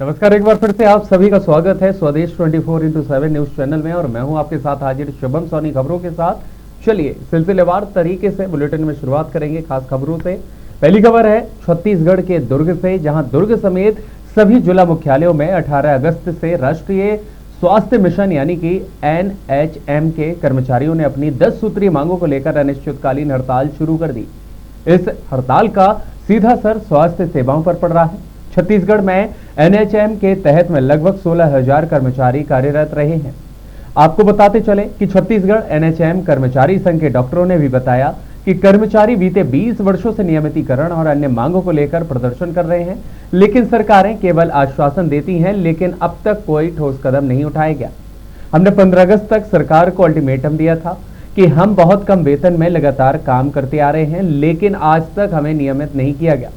नमस्कार, एक बार फिर से आप सभी का स्वागत है स्वदेश 24x7 न्यूज चैनल में और मैं हूं आपके साथ हाजिर शुभम सोनी खबरों के साथ। चलिए सिलसिलेवार तरीके से बुलेटिन में शुरुआत करेंगे खास खबरों से। पहली खबर है छत्तीसगढ़ के दुर्ग से, जहां दुर्ग समेत सभी जिला मुख्यालयों में 18 अगस्त से राष्ट्रीय स्वास्थ्य मिशन यानी कि NHM के कर्मचारियों ने अपनी 10 सूत्रीय मांगों को लेकर अनिश्चितकालीन हड़ताल शुरू कर दी। इस हड़ताल का सीधा असर स्वास्थ्य सेवाओं पर पड़ रहा है। छत्तीसगढ़ में NHM के तहत में लगभग 16,000 कर्मचारी कार्यरत रहे हैं। आपको बताते चले कि छत्तीसगढ़ NHM कर्मचारी संघ के डॉक्टरों ने भी बताया कि कर्मचारी बीते 20 वर्षों से नियमितीकरण और अन्य मांगों को लेकर प्रदर्शन कर रहे हैं, लेकिन सरकारें केवल आश्वासन देती हैं, लेकिन अब तक कोई ठोस कदम नहीं उठाया गया। हमने 15 अगस्त तक सरकार को अल्टीमेटम दिया था कि हम बहुत कम वेतन में लगातार काम करते आ रहे हैं, लेकिन आज तक हमें नियमित नहीं किया गया।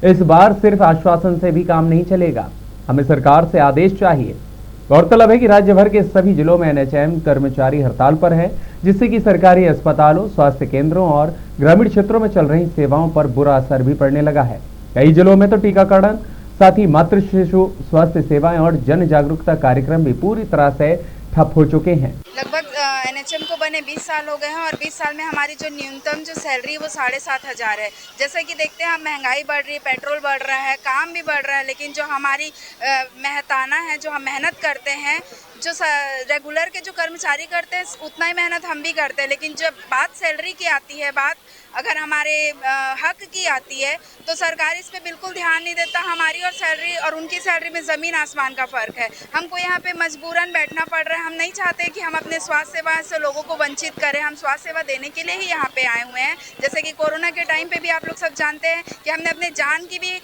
इस बार सिर्फ आश्वासन से भी काम नहीं चलेगा, हमें सरकार से आदेश चाहिए। गौरतलब है कि राज्य भर के सभी जिलों में NHM कर्मचारी हड़ताल पर है, जिससे कि सरकारी अस्पतालों, स्वास्थ्य केंद्रों और ग्रामीण क्षेत्रों में चल रही सेवाओं पर बुरा असर भी पड़ने लगा है। कई जिलों में तो टीकाकरण, साथ ही मातृ शिशु स्वास्थ्य सेवाएं और जन जागरूकता कार्यक्रम भी पूरी तरह से ठप हो चुके हैं। लगभग NHM को बने 20 साल हो गए हैं और 20 साल में हमारी जो न्यूनतम जो सैलरी है वो 7,500 है। जैसे कि देखते हैं, महंगाई बढ़ रही है, पेट्रोल बढ़ रहा है, काम भी बढ़ रहा है, लेकिन जो हमारी मेहनताना है, जो हम मेहनत करते हैं, जो रेगुलर के जो कर्मचारी करते हैं उतना ही मेहनत हम भी करते हैं, लेकिन जब बात सैलरी की आती है, बात अगर हमारे हक की आती है, तो सरकार इस पे बिल्कुल ध्यान नहीं देता। हमारी और सैलरी और उनकी सैलरी में ज़मीन आसमान का फ़र्क है। हमको यहाँ पे मजबूरन बैठना पड़ रहा है। हम नहीं चाहते कि हम अपने स्वास्थ्य सेवा से लोगों को वंचित करें। हम स्वास्थ्य सेवा देने के लिए ही यहाँ पे आए हुए हैं। जैसे कि कोरोना के टाइम पे भी आप लोग सब जानते हैं कि हमने अपने जान की भी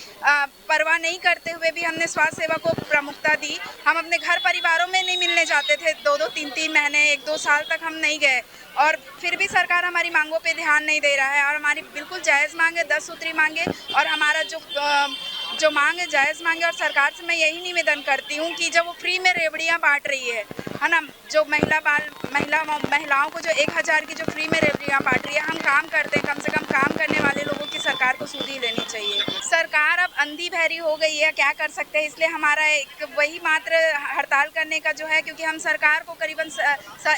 परवाह नहीं करते हुए भी हमने स्वास्थ्य सेवा को प्रमुखता दी। हम अपने घर परिवारों में नहीं मिलने जाते थे, 2-2, 3-3 महीने, 1-2 साल तक हम नहीं गए, और फिर भी सरकार हमारी मांगों पे ध्यान नहीं दे रहा है। और हमारी बिल्कुल जायज़ मांग है, 10 सूत्री मांगे, और हमारा जो मांग है जायज़ मांग है। और सरकार से मैं यही निवेदन करती हूँ कि जब वो फ्री में रेवड़ियाँ बांट रही है ना, जो महिलाओं को जो 1,000 की जो फ्री में रेवड़ियाँ बांट रही है, हम काम करते हैं, कम से कम काम करने वाले लोगों की सरकार को सुधी लेनी चाहिए। सरकार अब अंधी बहरी हो गई है, क्या कर सकते हैं, इसलिए हमारा एक वही मात्र हड़ताल करने का जो है, क्योंकि हम सरकार को करीबन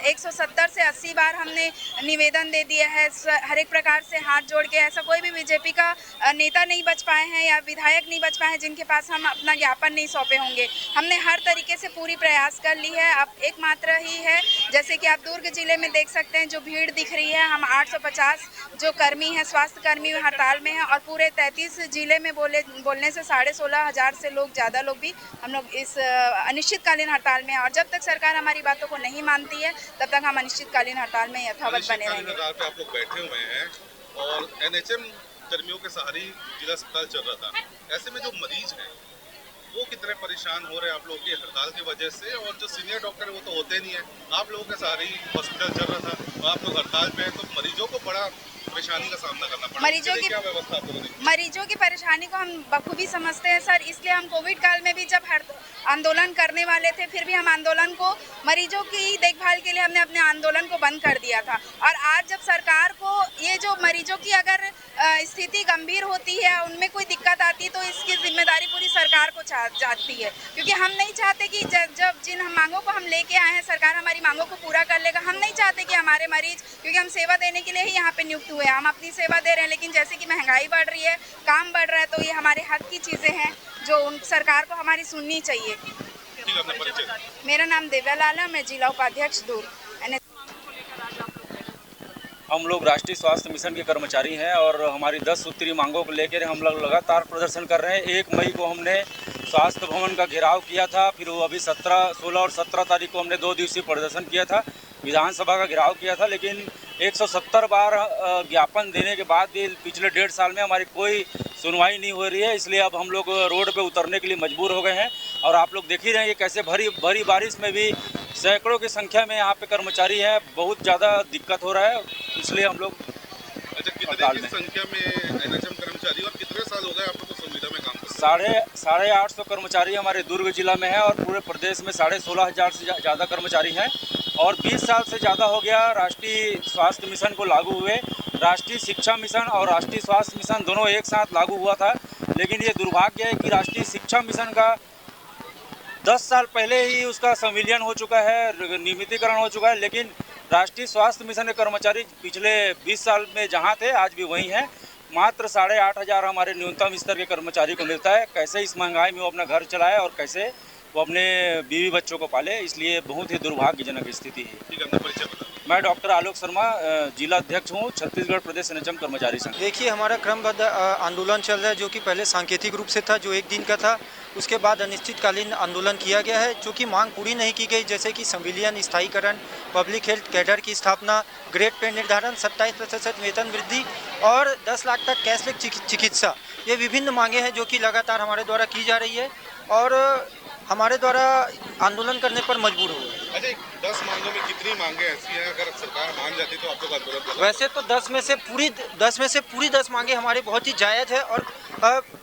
170 से 80 बार हमने निवेदन दे दिया है, हर एक प्रकार से हाथ जोड़ के। ऐसा कोई भी बीजेपी का नेता नहीं बच पाए हैं या विधायक नहीं बच पाए हैं जिनके पास हम अपना ज्ञापन नहीं सौंपे होंगे। हमने हर तरीके से पूरी प्रयास कर ली है, अब एकमात्र ही है, जैसे कि आप दुर्ग जिले में देख सकते हैं जो भीड़ दिख रही है। हम 850 जो कर्मी हैं, स्वास्थ्य कर्मी हड़ताल में हैं, और पूरे 33 जिले में बोलने से 16,500 से ज़्यादा लोग भी हम लोग इस अनिश्चितकालीन हड़ताल में हैं। और जब तक सरकार हमारी बातों को नहीं मानती है, तब तक हम अनिश्चितकालीन हड़ताल में यथावत बने रहेंगे। आप लोग बैठे हुए हैं और NHM कर्मियों के सहारे जिला अस्पताल चल रहा था, ऐसे में जो मरीज हैं वो कितने परेशान हो रहे हैं आप लोगों की हड़ताल की वजह से, और जो सीनियर डॉक्टर है वो तो होते नहीं है, आप लोगों के सहारे ही हॉस्पिटल चल रहा था और आप लोग हड़ताल पे हैं, तो मरीजों को बड़ा परेशानी का सामना करना पड़ा। क्या व्यवस्था आप लोगों ने? मरीजों की परेशानी को हम बखूबी समझते हैं सर, इसलिए हम कोविड काल में भी जब आंदोलन करने वाले थे, फिर भी हम आंदोलन को, मरीजों की देखभाल के लिए हमने अपने आंदोलन को बंद कर दिया था। और आज जब सरकार को ये जो मरीजों की अगर स्थिति गंभीर होती है, उनमें कोई दिक्कत आती है, तो इसकी जिम्मेदारी पूरी सरकार को जाती है, क्योंकि हम नहीं चाहते कि जब जिन मांगों को हम लेके आए हैं, सरकार हमारी मांगों को पूरा कर लेगा। हम नहीं चाहते कि हमारे मरीज, क्योंकि हम सेवा देने के लिए ही यहाँ पे नियुक्त हुए हैं, हम अपनी सेवा दे रहे हैं, लेकिन जैसे कि महंगाई बढ़ रही है, काम बढ़ रहा है, तो ये हमारे हक की चीज़ें हैं जो सरकार को हमारी सुननी चाहिए। मेरा नाम दिव्या लाल है, मैं जिला उपाध्यक्ष दुर्ग। हम लोग राष्ट्रीय स्वास्थ्य मिशन के कर्मचारी हैं और हमारी 10 सूत्रीय मांगों को लेकर हम लोग लगातार प्रदर्शन कर रहे हैं। 1 मई को हमने स्वास्थ्य भवन का घेराव किया था, फिर वो अभी 16 और 17 तारीख को हमने 2 दिवसीय प्रदर्शन किया था, विधानसभा का घेराव किया था, लेकिन 170 बार ज्ञापन देने के बाद भी पिछले 1.5 साल में हमारी कोई सुनवाई नहीं हो रही है। इसलिए अब हम लोग रोड पे उतरने के लिए मजबूर हो गए हैं। और आप लोग देख ही रहे हैं कि कैसे भरी बारिश में भी सैकड़ों की संख्या में यहाँ पे कर्मचारी हैं, बहुत ज़्यादा दिक्कत हो रहा है, इसलिए हम लोग। अच्छा, कितने की संख्या में NHM कर्मचारी और कितने साल हो गए आप लोग को संविदा में काम करते? 850 कर्मचारी हमारे दुर्ग जिला में है और पूरे प्रदेश में 16,500 से ज़्यादा कर्मचारी हैं। और 20 साल से ज़्यादा हो गया राष्ट्रीय स्वास्थ्य मिशन को लागू हुए। राष्ट्रीय शिक्षा मिशन और राष्ट्रीय स्वास्थ्य मिशन दोनों एक साथ लागू हुआ था, लेकिन ये दुर्भाग्य है कि राष्ट्रीय शिक्षा मिशन का 10 साल पहले ही उसका संविलियन हो चुका है, नियमितीकरण हो चुका है, लेकिन राष्ट्रीय स्वास्थ्य मिशन के कर्मचारी पिछले 20 साल में जहां थे आज भी वहीं हैं। मात्र 8,500 हमारे न्यूनतम स्तर के कर्मचारी को मिलता है। कैसे इस महंगाई में वो अपना घर चलाए और कैसे वो अपने बीवी बच्चों को पाले, इसलिए बहुत ही दुर्भाग्यजनक स्थिति है। ठीक है, अपना परिचय बताओ। मैं डॉक्टर आलोक शर्मा, जिला अध्यक्ष हूँ, छत्तीसगढ़ प्रदेश एनएचएम कर्मचारी संघ। देखिए, हमारा क्रमबद्ध आंदोलन चल रहा है, जो कि पहले सांकेतिक रूप से था, जो 1 दिन का था। उसके बाद अनिश्चितकालीन आंदोलन किया गया है, चूँकि मांग पूरी नहीं की गई, जैसे कि संविलियन, स्थायीकरण, पब्लिक हेल्थ कैडर की स्थापना, ग्रेड पे निर्धारण, 27% वेतन वृद्धि और 10 लाख तक कैशलेस चिकित्सा। ये विभिन्न मांगे हैं जो कि लगातार हमारे द्वारा की जा रही है और हमारे द्वारा आंदोलन करने पर मजबूर हुए। अच्छा, 10 मांगों में कितनी मांगे ऐसी हैं अगर सरकार मान जाती तो आप लोग आंदोलन करते? वैसे तो 10 में से पूरी 10 मांगे हमारी बहुत ही जायज़ है और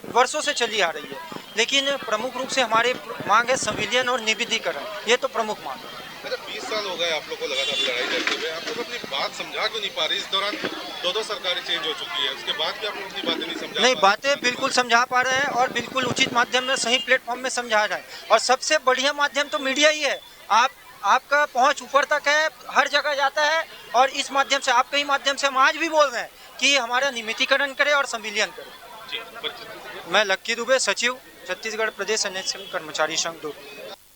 वर्षों से चली आ रही है, लेकिन प्रमुख रूप से हमारी मांग है संविलियन और निविदीकरण। ये तो प्रमुख मांग है। अच्छा, 20 साल हो गए आप लोग को लगातार लड़ाई करते हुए, आप लोग अपनी बात समझा क्यों नहीं पा रही? इस दौरान 2 सरकारें चेंज हो चुकी है, उसके बाद भी आप लोग अपनी बातें नहीं समझा? नहीं, बातें बिल्कुल समझा पा रहे हैं और बिल्कुल उचित माध्यम में, सही प्लेटफॉर्म में समझा रहे हैं। और सबसे बढ़िया माध्यम तो मीडिया ही है। आपका पहुंच ऊपर तक है, हर जगह जाता है और इस माध्यम से, आपके ही माध्यम से हम आज भी बोल रहे हैं कि हमारा नियमितीकरण करें और संविलियन करें। मैं लक्की दुबे, सचिव, छत्तीसगढ़ प्रदेश एनएचएम कर्मचारी संघ 2।